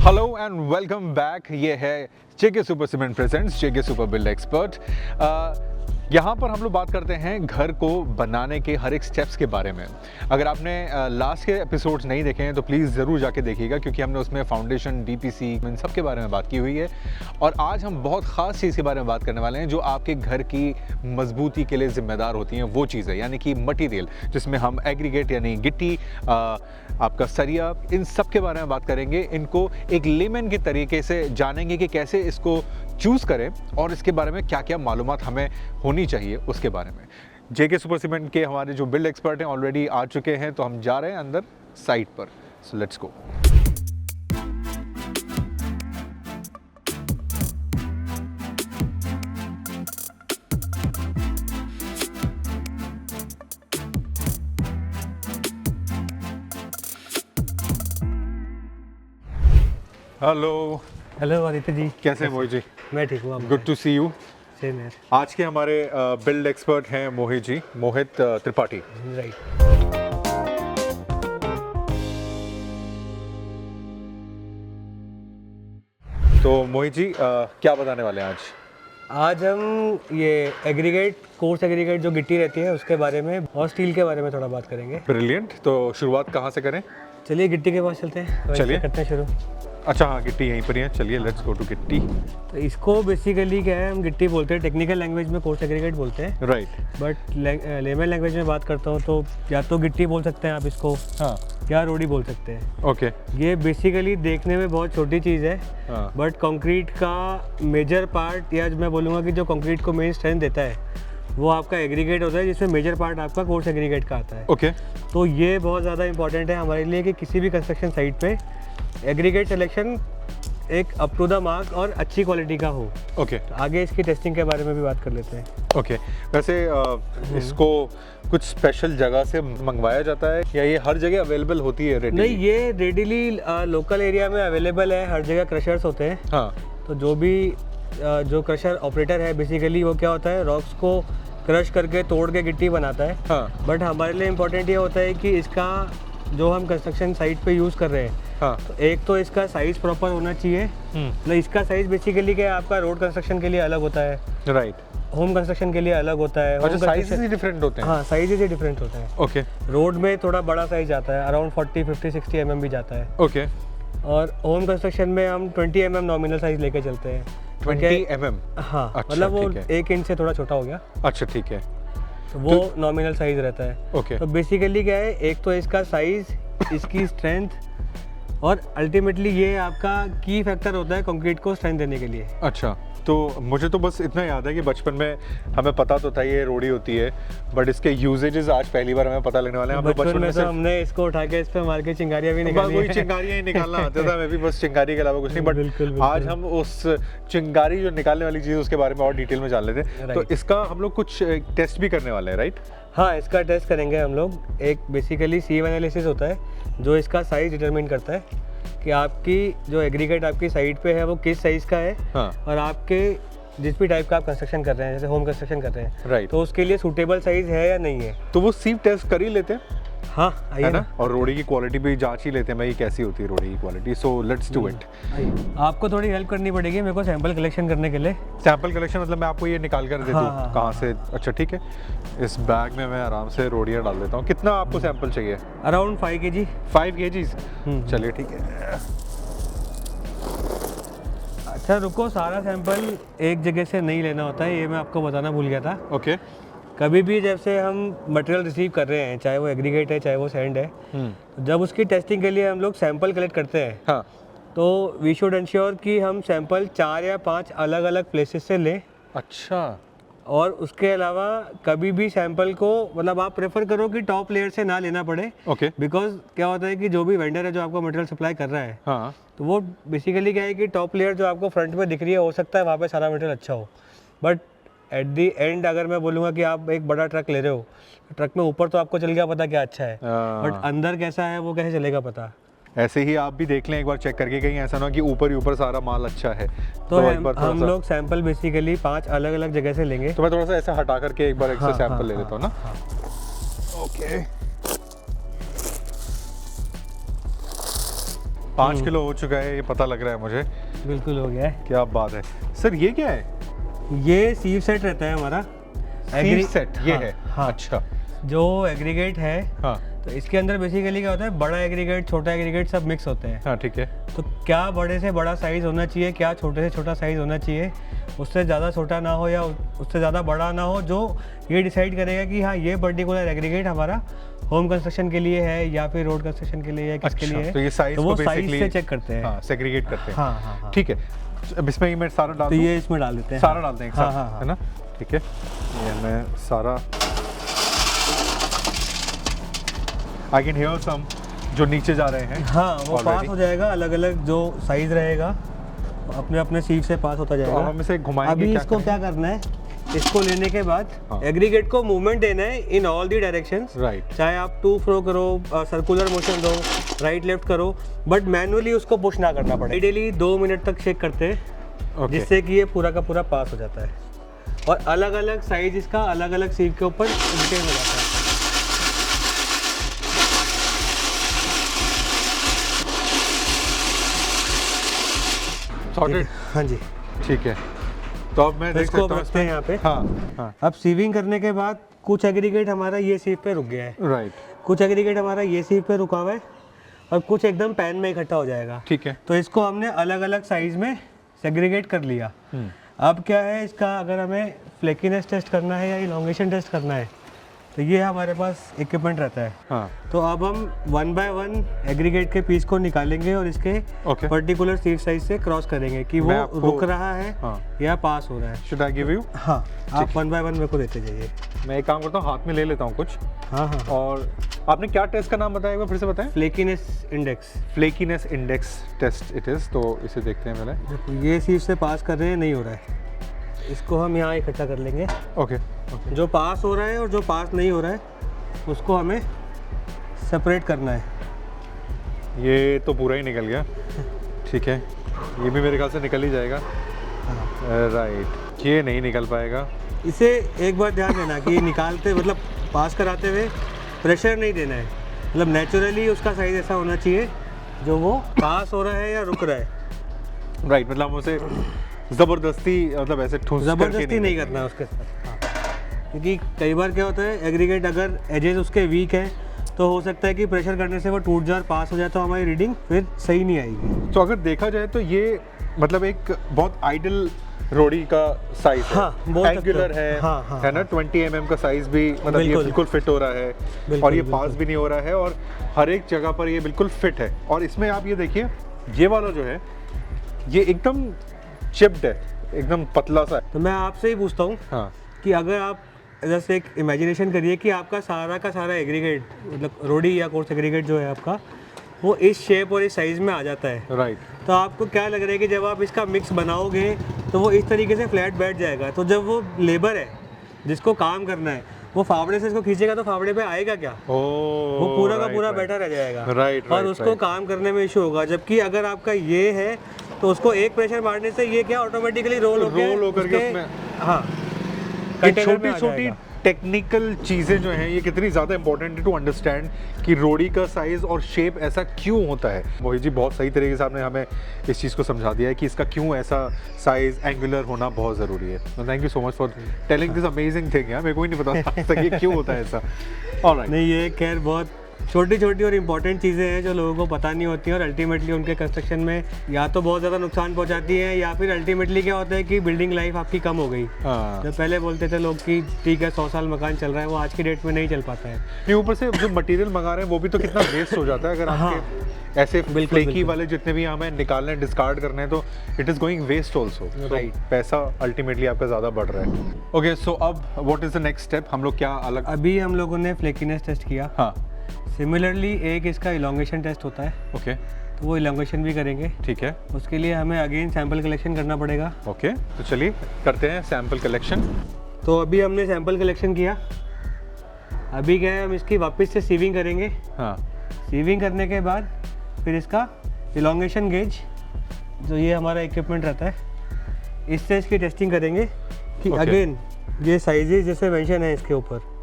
Hello and welcome back. ये है जेके super cement presents जेके super build expert. यहाँ पर हम लोग बात करते हैं घर को बनाने के हर एक स्टेप्स के बारे में। अगर आपने लास्ट के एपिसोड्स नहीं देखे हैं तो प्लीज़ ज़रूर जाके देखिएगा, क्योंकि हमने उसमें फाउंडेशन, डीपीसी, इन सब के बारे में बात की हुई है। और आज हम बहुत ख़ास चीज़ के बारे में बात करने वाले हैं जो आपके घर की मजबूती के लिए ज़िम्मेदार होती हैं। वो चीज़ है यानी कि मटीरियल, जिसमें हम एग्रीगेट यानी गिट्टी, आपका सरिया, इन सब के बारे में बात करेंगे। इनको एक लेमन के तरीके से जानेंगे कि कैसे इसको चूज़ करें और इसके बारे में क्या क्या मालूमात हमें होनी चाहिए उसके बारे में। जेके सुपर सीमेंट के हमारे जो बिल्ड एक्सपर्ट हैं ऑलरेडी आ चुके हैं, तो हम जा रहे हैं अंदर साइट पर। So let's go. Hello hello Aditya ji, कैसे हैं मोहित जी? मैं ठीक हूँ। Good to see you. Same है। आज के हमारे बिल्ड एक्सपर्ट हैं मोहित जी, मोहित त्रिपाठी। राइट। तो मोहित जी क्या बताने वाले हैं आज? आज हम ये एग्रीगेट, कोर्स एग्रीगेट जो गिट्टी रहती है उसके बारे में और स्टील के बारे में थोड़ा बात करेंगे। ब्रिलियंट। तो शुरुआत कहाँ से करें? चलिए गिट्टी के पास चलते हैं। चलिए करते हैं शुरू। अच्छा हाँ, गिट्टी यहीं पर ही है। चलिए लेट्स गो टू गिट्टी। तो इसको बेसिकली क्या है, हम गिट्टी बोलते हैं, टेक्निकल लैंग्वेज में कोर्स एग्रीगेट बोलते हैं। राइट। बट लेमन लैंग्वेज में बात करता हूँ तो या तो गिट्टी बोल सकते हैं आप इसको, हाँ, या रोड़ी बोल सकते हैं। ओके। ये बेसिकली देखने में बहुत छोटी चीज़ है, हाँ, बट कंक्रीट का मेजर पार्ट, या मैं बोलूँगा कि जो कंक्रीट को मेन स्ट्रेंथ देता है वो आपका एग्रीगेट होता है, जिसमें मेजर पार्ट आपका कोर्स एग्रीगेट का आता है। ओके। तो ये बहुत ज़्यादा इंपॉर्टेंट है हमारे लिए कि किसी भी कंस्ट्रक्शन साइट पे एग्रीगेट सिलेक्शन एक अप टू द मार्क और अच्छी क्वालिटी का हो। ओके। तो आगे इसकी टेस्टिंग के बारे में भी बात कर लेते हैं। ओके। वैसे इसको कुछ स्पेशल जगह से मंगवाया जाता है या ये हर जगह अवेलेबल होती है रेडी? नहीं, ये रेडीली लोकल एरिया में अवेलेबल है, हर जगह क्रशर्स होते हैं। हाँ, तो जो भी जो क्रशर ऑपरेटर है बेसिकली वो क्या होता है, रॉक्स को क्रश करके तोड़ के गिट्टी बनाता है। हाँ, बट हमारे लिए इम्पोर्टेंट ये होता है कि इसका जो हम कंस्ट्रक्शन साइट पे यूज़ कर रहे हैं, हाँ, तो एक तो इसका साइज़ प्रॉपर होना चाहिए। मतलब इसका साइज़ बेसिकली क्या है, आपका रोड कंस्ट्रक्शन के लिए अलग होता है, राइट। होम कंस्ट्रक्शन के लिए अलग होता है। अच्छा, साइजेस ही डिफरेंट होते हैं? हाँ, साइजेस ही डिफरेंट होते हैं। ओके। रोड में थोड़ा बड़ा साइज आता है, अराउंड 40, 50, 60 mm भी जाता है। ओके। और होम कंस्ट्रक्शन में हम 20 mm नॉमिनल साइज लेके चलते हैं। 20 mm? हाँ, अच्छा, मतलब वो ठीक है। 1 इंच से थोड़ा छोटा हो गया, अच्छा, ठीक है। तो वो नॉमिनल साइज रहता है। ओके। तो बेसिकली क्या है, एक तो इसका साइज, इसकी स्ट्रेंथ, और अल्टीमेटली ये आपका की फैक्टर होता है कंक्रीट को स्ट्रेंथ देने के लिए। अच्छा, तो मुझे तो बस इतना याद है कि बचपन में हमें पता तो था ये रोड़ी होती है, बट इसके यूजेजेस आज पहली बार हमें पता लगने वाले हैं। हम लोग बचपन में तो सिर्फ हमने इसको उठा के इस पे मार के चिंगारियां भी निकाली वही चिंगारियां ही निकालना आता था, मैं भी बस चिंगारी के अलावा कुछ नहीं। बट बिल्कुल। आज हम उस चिंगारी जो निकालने वाली चीज़ उसके बारे में और डिटेल में जान लेते हैं। तो इसका हम लोग कुछ टेस्ट भी करने वाले हैं, राइट? हाँ, इसका टेस्ट करेंगे हम लोग। एक बेसिकली सीव एनालिसिस होता है जो इसका साइज डिटरमिन करता है कि आपकी जो एग्रीगेट आपकी साइट पे है वो किस साइज़ का है। हाँ। और आपके जिस भी टाइप का आप कंस्ट्रक्शन कर रहे हैं, जैसे होम कंस्ट्रक्शन कर रहे हैं, राइट, तो उसके लिए सूटेबल साइज़ है या नहीं है, तो वो सीव टेस्ट कर ही लेते हैं। हाँ, आइए ना। और रोड़ी की क्वालिटी भी जांच ही लेते हैं भाई, कैसी होती है रोड़ी की quality. So let's do it. आपको थोड़ी हेल्प करनी पड़ेगी मेरे को सैंपल कलेक्शन करने के लिए। सैंपल कलेक्शन मतलब मैं आपको ये निकाल कर देता हूँ? हाँ, कहाँ से? अच्छा, ठीक है। इस बैग में मैं आराम से रोड़ियाँ डाल देता हूँ। कितना आपको सैंपल चाहिए? Around 5 kg। 5 kgs? चलिए ठीक है। अच्छा रुको, सारा सैंपल एक जगह से नहीं लेना होता है, ये मैं आपको बताना भूल गया था। ओके। कभी भी जैसे हम मटेरियल रिसीव कर रहे हैं, चाहे वो एग्रीगेट है चाहे वो सैंड है, जब उसकी टेस्टिंग के लिए हम लोग सैंपल कलेक्ट करते हैं, हाँ, तो वी शुड इंश्योर कि हम सैंपल 4 या 5 अलग अलग प्लेसेस से लें। अच्छा। और उसके अलावा कभी भी सैंपल को, मतलब आप प्रेफर करो कि टॉप लेयर से ना लेना पड़े। ओके। बिकॉज क्या होता है कि जो भी वेंडर है जो आपको मटेरियल सप्लाई कर रहा है, हाँ, तो वो बेसिकली क्या है कि टॉप लेयर जो आपको फ्रंट में दिख रही है, हो सकता है वहाँ पे सारा मटेरियल अच्छा हो, बट एट दी एंड अगर मैं बोलूँगा कि आप एक बड़ा ट्रक ले रहे हो, ट्रक में ऊपर तो आपको चल गया पता क्या अच्छा है, बट अंदर कैसा है वो कैसे चलेगा पता। ऐसे ही आप भी देख लें एक बार चेक करके, कहीं ऐसा ना हो कि ऊपर ही ऊपर सारा माल अच्छा है। तो हम लोग सैंपल बेसिकली 5 अलग अलग जगह से लेंगे। तो मैं थोड़ा सा ऐसा हटा करके एक बार एक से सैंपल ले लेता हूँ ना। ओके। 5 किलो हो चुका है, ये पता लग रहा है मुझे। बिल्कुल हो गया है। क्या बात है सर, ये क्या है? ये सीव सेट रहता है हमारा। सीव सेट ये हाँ, है? हाँ। अच्छा। जो एग्रीगेट है, हाँ तो इसके अंदर बेसिकली क्या होता है, बड़ा एग्रीगेट छोटा एग्रीगेट सब मिक्स होते हैं। हाँ ठीक है। तो क्या बड़े से बड़ा साइज़ होना चाहिए, क्या छोटे से छोटा साइज़ होना चाहिए, उससे ज़्यादा छोटा ना हो या उससे ज़्यादा बड़ा ना हो, जो ये डिसाइड करेगा कि हाँ ये पर्टिकुलर एग्रीगेट हमारा होम कंस्ट्रक्शन के लिए है या फिर रोड कंस्ट्रक्शन के लिए है, किसके लिए है। तो ये साइज तो को वो साइज बेसिकली से चेक करते हैं। हाँ, सेग्रीगेट करते हैं। हाँ हाँ हाँ। ठीक है, अब इसमें मैं सारा डाल तो दूं? ये इसमें डाल देते हैं। सारा डालते हैं एक साथ, हाँ, हाँ, है ना? ठीक है, ये मैं सारा आई कैन हियर सम जो नीचे जा रहे हैं। हाँ, वो already। पास हो जाएगा, अलग अलग जो साइज रहेगा अपने अपने सीट से पास होता तो जाएगा। अब हम इसे घुमाएंगे। अभी क्या इसको क्या करना है, इसको लेने के बाद हाँ। एग्रीगेट को मूवमेंट देना है in all the directions. Right. चाहे आप टू फ्रो करो, सर्कुलर मोशन दो, राइट लेफ्ट करो, बट मैनुअली उसको पुश ना करना पड़े। डेली 2 मिनट तक शेक करते हैं, ओके। जिससे कि ये पूरा का पूरा पास हो जाता है और अलग अलग साइज इसका अलग अलग सीट के ऊपर रिटेन हो जाता है। सॉर्टेड। हाँ जी। ठीक है, तो अब मैं तो देख इसको सकता अब हूँ रखते हैं यहाँ पे। हाँ हाँ अब सीविंग करने के बाद कुछ एग्रीगेट हमारा ये सीट पे रुक गया है, राइट। कुछ एग्रीगेट हमारा ये सीट पे रुका हुआ है और कुछ एकदम पैन में इकट्ठा हो जाएगा। ठीक है। तो इसको हमने अलग अलग साइज में सेग्रीगेट कर लिया। अब क्या है, इसका अगर हमें फ्लेकीनेस टेस्ट करना है या इलोंगेशन टेस्ट करना है, तो ये हमारे पास इक्विपमेंट रहता है। हाँ तो अब हम 1 बाय 1 एग्रीगेट के पीस को निकालेंगे और इसके ओके। पर्टिकुलर सीट साइज से क्रॉस करेंगे कि मैं वो आपको- रुक रहा है हाँ। या पास हो रहा है। Should I give you? हाँ, आप 1 बाय 1 मेरे को देते जाइए। मैं एक काम करता हूँ, हाथ में ले लेता हूँ कुछ। हाँ हाँ। और आपने क्या टेस्ट का नाम बताया, एक बार फिर से बताएं? Flakiness index. Flakiness index test it is. तो इसे देखते हैं पहले। देखो ये सीट से पास कर रहे हैं, नहीं हो रहा है, इसको हम यहाँ इकट्ठा कर लेंगे। Okay okay. जो पास हो रहा है और जो पास नहीं हो रहा है उसको हमें सेपरेट करना है। ये तो पूरा ही निकल गया। ठीक है, ये भी मेरे ख्याल से निकल ही जाएगा। राइट, ये नहीं निकल पाएगा। इसे एक बार ध्यान देना कि निकालते मतलब पास कराते हुए प्रेशर नहीं देना है, मतलब नेचुरली उसका साइज ऐसा होना चाहिए जो वो पास हो रहा है या रुक रहा है। राइट, मतलब हम उसे ज़बरदस्ती मतलब ऐसे ठूस करके ज़बरदस्ती नहीं करना है उसके साथ। हाँ। क्योंकि कई बार क्या होता है, एग्रीगेट अगर एजेस उसके वीक है तो हो सकता है कि प्रेशर करने से वो टूट जाए और पास हो जाए तो हमारी रीडिंग फिर सही नहीं आएगी। तो अगर देखा जाए तो ये मतलब एक बहुत आइडल रोड़ी का साइज है। हाँ, बोल सकते हो। एंगुलर है। हाँ, हाँ, है ना? 20 mm का साइज भी, मतलब ये बिल्कुल। बिल्कुल फिट हो रहा है। बिल्कुल, और ये बिल्कुल। पास भी नहीं हो रहा है और हर एक जगह पर ये बिल्कुल फिट है। और इसमें आप ये देखिए, ये वाला जो है ये एकदम चिप्ड है, एकदम पतला सा है। तो मैं आपसे ही पूछता हूँ हाँ कि अगर आप जैसे एक इमेजिनेशन करिए कि आपका सारा का सारा एग्रीगेट मतलब रोडी या कोर्स एग्रीगेट जो है आपका, वो इस शेप और इस साइज़ में आ जाता है, राइट। तो आपको क्या लग रहा है कि जब आप इसका मिक्स बनाओगे तो वो इस तरीके से फ्लैट बैठ जाएगा। तो जब वो लेबर है जिसको काम करना है वो फावड़े से इसको खींचेगा तो फावड़े पे आएगा क्या, वो पूरा का पूरा बैठा रह जाएगा। राइट, और उसको काम करने में इशू होगा। जबकि अगर आपका ये है तो उसको एक प्रेशर मारने से ये क्या ऑटोमेटिकली रोल होकर के उसमें हाँ ये कंटेनर में आ छोटी छोटी जाएगा। टेक्निकल चीज़ें जो हैं ये कितनी ज़्यादा इंपॉर्टेंट है टू अंडरस्टैंड कि रोड़ी का साइज़ और शेप ऐसा क्यों होता है। मोहित जी बहुत सही तरीके से आपने हमें इस चीज़ को समझा दिया है कि इसका क्यों ऐसा साइज़ एंगुलर होना बहुत ज़रूरी है। Thank you so much for telling this amazing thing यार, मेरे को ही नहीं पता आज तक ये क्यों होता है ऐसा। ऑलराइट। नहीं, ये खैर बहुत छोटी छोटी और इम्पोर्टेंट चीज़ें हैं जो लोगों को पता नहीं होती हैं और अल्टीमेटली उनके कंस्ट्रक्शन में या तो बहुत ज़्यादा नुकसान पहुंचाती हैं या फिर अल्टीमेटली क्या होता है कि बिल्डिंग लाइफ आपकी कम हो गई। हाँ, जब पहले बोलते थे लोग कि ठीक है 100 साल मकान चल रहा है, वो आज की डेट में नहीं चल पाता है। नहीं ऊपर से जो मटेरियल मंगा रहे हैं वो भी तो कितना वेस्ट हो जाता है अगर आपके ऐसे फ्लेकी वाले जितने भी हमें निकालने डिस्कार्ड करने हैं तो it is going waste also. Right. पैसा अल्टीमेटली आपका ज़्यादा बढ़ रहा है। ओके, सो अब what is the next step? हम लोग क्या अलग? अभी हम लोगों ने फ्लेकीनेस टेस्ट किया। हाँ सिमिलरली एक इसका इलोंगेशन टेस्ट होता है, ओके तो वो इलोंगेशन भी करेंगे। ठीक है। उसके लिए हमें अगेन सैंपल कलेक्शन करना पड़ेगा। ओके, तो चलिए करते हैं सैंपल कलेक्शन। तो अभी हमने सैंपल कलेक्शन किया, अभी क्या है हम इसकी वापस से सीविंग करेंगे। हाँ सीविंग करने के बाद फिर इसका इलोंगेशन गेज जो ये हमारा इक्विपमेंट रहता है, इससे इसकी टेस्टिंग करेंगे कि Okay. अगेन ये साइजेस जैसे मेंशन है इसके ऊपर,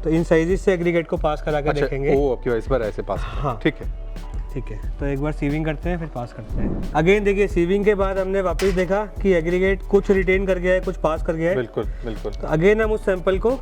तो इन साइजेस से एग्रीगेट को पास करा के अच्छा, देखेंगे। ओ आपकी इस बार ऐसे पास। हाँ। ठीक है। ठीक है, तो एक बार सीविंग करते हैं फिर पास करते हैं। अगेन देखिए, सीविंग के बाद हमने वापस देखा कि एग्रीगेट कुछ रिटेन कर गया है, कुछ पास कर गया है। बिल्कुल बिल्कुल। तो अगेन हम उस सैंपल को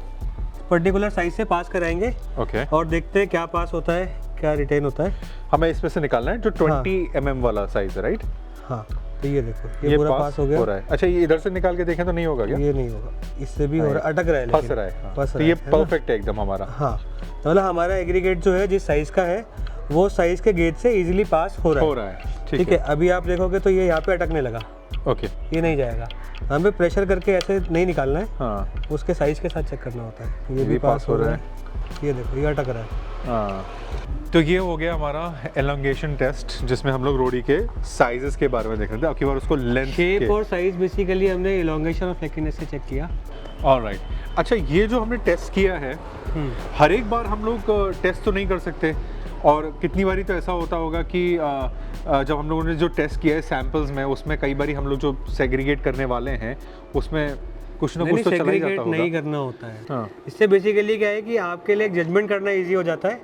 पर्टिकुलर साइज से पास कराएंगे ओके, और देखते हैं क्या पास होता है, क्या रिटेन होता है। हमें इसमें से निकालना है जो 20 mm वाला साइज है, राइट? हाँ, तो ये देखो, ये पूरा पास हो गया। हो रहा है। अच्छा, ये इधर से निकाल के देखें तो नहीं होगा क्या? ये नहीं होगा, इससे भी हो रहा है, अटक रहा है, फंस रहा है। हाँ। तो ये परफेक्ट है एकदम हमारा। हाँ, तो मतलब हमारा एग्रीगेट जो है जिस साइज का है वो साइज के गेज से इजीली पास हो रहा है। ठीक है, अभी आप देखोगे तो ये यहाँ पे अटकने लगा। ओके, ये नहीं जाएगा, हमें प्रेशर करके ऐसे नहीं निकालना है। हाँ, उसके साइज के साथ चेक करना होता है। ये भी पास हो रहा है, ये देखो, ये अटक रहा है। हाँ, तो ये हो गया हमारा एलोंगेशन टेस्ट, जिसमें हम लोग रोडी के साइजेस के बारे में देख रहे थे। अब की बार उसको लेंथ, शेप और साइज बेसिकली हमने एलोंगेशन और फ्लेकीनेस से चेक किया। ऑलराइट। अच्छा, ये जो हमने टेस्ट किया है, हर एक बार हम लोग टेस्ट तो नहीं कर सकते, और कितनी बारी तो ऐसा होता होगा कि जब हम लोगों ने जो टेस्ट किया है सैंपल्स में, उसमें कई बारी हम लोग जो सेग्रीगेट करने वाले हैं उसमें कुछ ना कुछ तो चला ही जाता होगा। नहीं करना होता है। हाँ। इससे बेसिकली क्या है कि आपके लिए एक जजमेंट करना इजी हो जाता है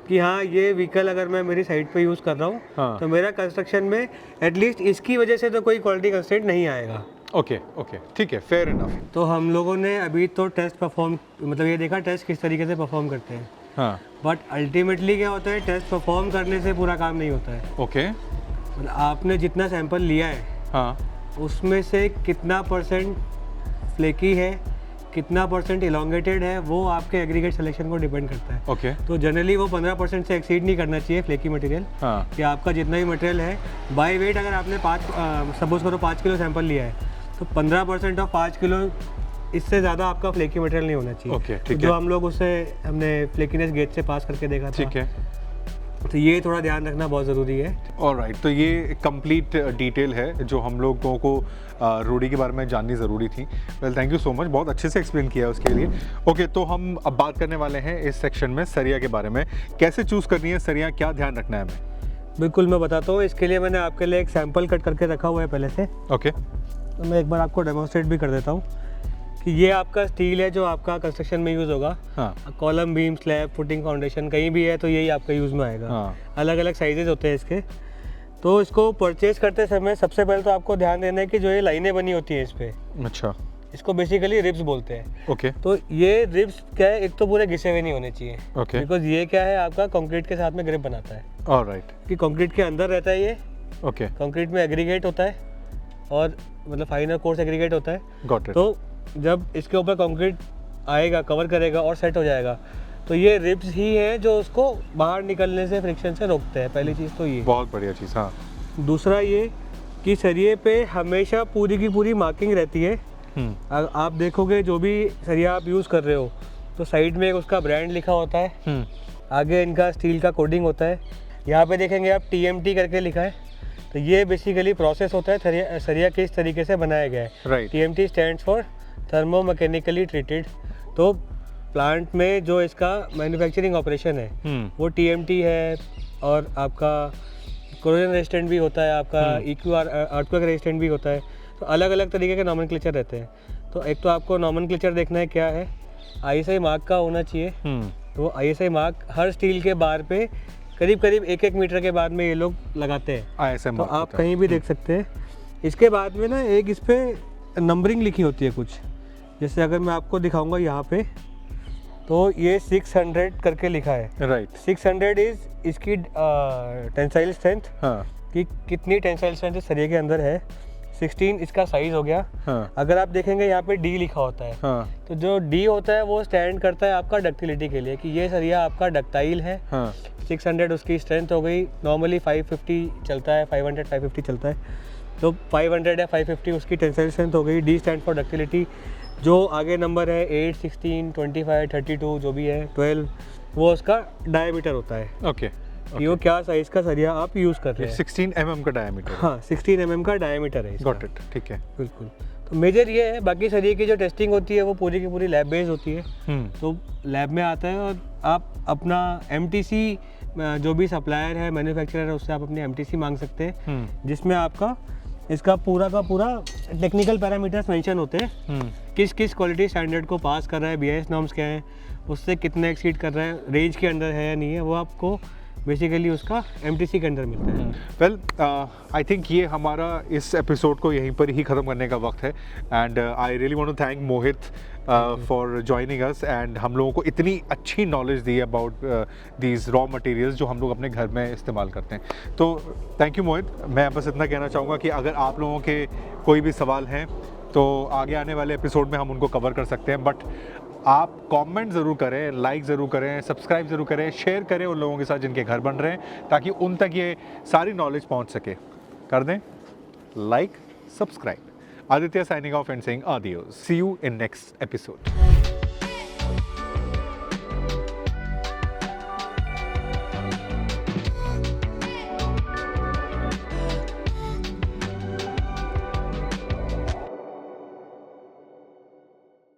कि हाँ, ये व्हीकल अगर मैं मेरी साइड पे यूज़ कर रहा हूँ, हाँ, तो मेरा कंस्ट्रक्शन में एटलीस्ट इसकी वजह से तो कोई क्वालिटी कंस्ट्रेंट नहीं आएगा। ओके ओके, ठीक है, फेयर इनफ। तो हम लोगों ने अभी तो टेस्ट परफॉर्म, मतलब ये देखा टेस्ट किस तरीके से परफॉर्म करते हैं। हाँ, बट अल्टीमेटली क्या होता है, टेस्ट परफॉर्म करने से पूरा काम नहीं होता है। ओके, मतलब आपने जितना सैंपल लिया है, हाँ, उसमें से कितना परसेंट फ्लेकी है, कितना परसेंट इलोंगेटेड है, वो आपके एग्रीगेट सिलेक्शन को डिपेंड करता है। ओके, तो जनरली वो 15% से एक्सीड नहीं करना चाहिए फ्लेकी मटेरियल। हाँ, कि आपका जितना भी मटेरियल है बाय वेट, अगर आपने 5 करो 5 किलो सैंपल लिया है, तो 15% ऑफ 5 किलो, इससे ज़्यादा आपका फ्लेकी मटेरियल नहीं होना चाहिए। ओके, तो ठीक जो है, हम लोग उससे हमने फ्लेकीनेस गेज से पास करके देखा था। ठीक है, तो ये थोड़ा ध्यान रखना बहुत ज़रूरी है। ऑलराइट। तो ये कंप्लीट डिटेल है जो हम लोगों को रोडी के बारे में जाननी ज़रूरी थी। Well, thank you so much, बहुत अच्छे से एक्सप्लेन किया उसके लिए। ओके, तो हम अब बात करने वाले हैं इस सेक्शन में सरिया के बारे में। कैसे चूज़ करनी है सरिया, क्या ध्यान रखना है हमें? बिल्कुल, मैं बताता हूँ। इसके लिए मैंने आपके लिए एक सैंपल कट करके रखा हुआ है पहले से। ओके, तो मैं एक बार आपको डेमोन्स्ट्रेट भी कर देता हूँ कि ये आपका स्टील है जो आपका कंस्ट्रक्शन में यूज़ होगा। हाँ, column, beam, slab, footing, foundation कहीं भी है तो यही आपका यूज़ में आएगा। हाँ, अलग अलग साइजेस होते हैं इसके। तो इसको परचेज करते समय सबसे पहले तो आपको ध्यान देना है कि जो ये लाइनें बनी होती हैं इस पर, अच्छा, इसको बेसिकली रिब्स बोलते हैं। ओके, तो ये रिब्स क्या है, एक तो पूरे घिसे हुए नहीं होने चाहिए। ओके, बिकॉज ये क्या है, आपका कंक्रीट के साथ में ग्रिप बनाता है। ऑलराइट, कि कंक्रीट के अंदर रहता है ये, ओके, कंक्रीट में एग्रीगेट होता है और मतलब फाइनल कोर्स एग्रीगेट होता है। Got it. तो जब इसके ऊपर कंक्रीट आएगा, कवर करेगा और सेट हो जाएगा, तो ये रिब्स ही हैं जो उसको बाहर निकलने से, फ्रिक्शन से रोकते हैं। पहली चीज़ तो ये। बहुत बढ़िया चीज़। हाँ, दूसरा ये कि सरिये पे हमेशा पूरी की पूरी मार्किंग रहती है। आप देखोगे जो भी सरिया आप यूज़ कर रहे हो, तो साइड में उसका ब्रांड लिखा होता है, आगे इनका स्टील का कोडिंग होता है। यहाँ पे देखेंगे आप TMT करके लिखा है। तो ये बेसिकली प्रोसेस होता है सरिया किस तरीके से बनाया गया है। Right, TMT stands for thermo mechanically treated. तो प्लांट में जो इसका मैन्युफैक्चरिंग ऑपरेशन है वो TMT है, और आपका कोरोजन रेजिस्टेंट भी होता है, आपका EQR अर्थक्वेक रेजिस्टेंट भी होता है। तो अलग अलग तरीके के नॉमेनक्लेचर रहते हैं। तो एक तो आपको नॉमेनक्लेचर देखना है क्या है, ISI मार्क का होना चाहिए। तो ISI मार्क हर स्टील के बार पे करीब करीब 1-1 मीटर के बाद में ये लोग लगाते हैं। ISI तो आप कहीं भी देख सकते हैं। इसके बाद में ना एक इस पर नंबरिंग लिखी होती है कुछ, जैसे अगर मैं आपको दिखाऊंगा यहाँ पे, तो ये 600 करके लिखा है। राइट, 600 इज इसकी टेंसाइल स्ट्रेंथ। हाँ, कि कितनी टेंसाइल स्ट्रेंथ इस सरिये के अंदर है। 16 इसका साइज हो गया। हाँ, अगर आप देखेंगे यहाँ पे D लिखा होता है। हाँ, तो जो D होता है वो स्टैंड करता है आपका डक्टिलिटी के लिए, कि ये सरिया आपका डक्टाइल है। हाँ, 600 उसकी स्ट्रेंथ हो गई। नॉर्मली 550 चलता है, 500 550 चलता है। तो 500 या 550 उसकी टेंसाइल स्ट्रेंथ हो गई। D stand for ductility. जो आगे नंबर है 8, 16, 25, 32 जो भी है, 12, वो उसका डायमीटर होता है। ओके, कि वो क्या साइज का सरिया आप यूज़ कर रहे हैं। 16 mm का डायमीटर। हाँ, 16 mm का डायमीटर है इसका। गॉट इट, ठीक है। बिल्कुल। तो मेजर ये है। बाकी सरिये की जो टेस्टिंग होती है वो पूरी की पूरी लैब बेस्ड होती है। तो लैब में आता है और आप अपना MTC, जो भी सप्लायर है, मैन्युफैक्चरर है, उससे आप अपनी MTC मांग सकते हैं, जिसमें आपका इसका पूरा का पूरा टेक्निकल पैरामीटर्स मेंशन होते हैं। किस किस क्वालिटी स्टैंडर्ड को पास कर रहा है, BIS नॉर्म्स क्या हैं, उससे कितना एक्सीड कर रहा है, रेंज के अंदर है या नहीं है, वो आपको बेसिकली उसका MTC के अंदर मिलता है। वेल आई थिंक ये हमारा इस एपिसोड को यहीं पर ही ख़त्म करने का वक्त है and I really want to thank Mohit for joining us and हम लोगों को इतनी अच्छी नॉलेज दी अबाउट दीज रॉ मटेरियल्स जो हम लोग अपने घर में इस्तेमाल करते हैं। तो थैंक यू मोहित। मैं बस इतना कहना चाहूँगा कि अगर आप लोगों के कोई भी सवाल हैं तो आगे आने वाले एपिसोड में हम उनको कवर कर सकते हैं, बट आप कमेंट ज़रूर करें, लाइक ज़रूर करें, सब्सक्राइब ज़रूर करें, शेयर करें उन लोगों के साथ जिनके घर बन रहे हैं, ताकि उन तक ये सारी नॉलेज पहुंच सके। कर दें like, subscribe. Aditya signing off and saying adios. See you in next episode.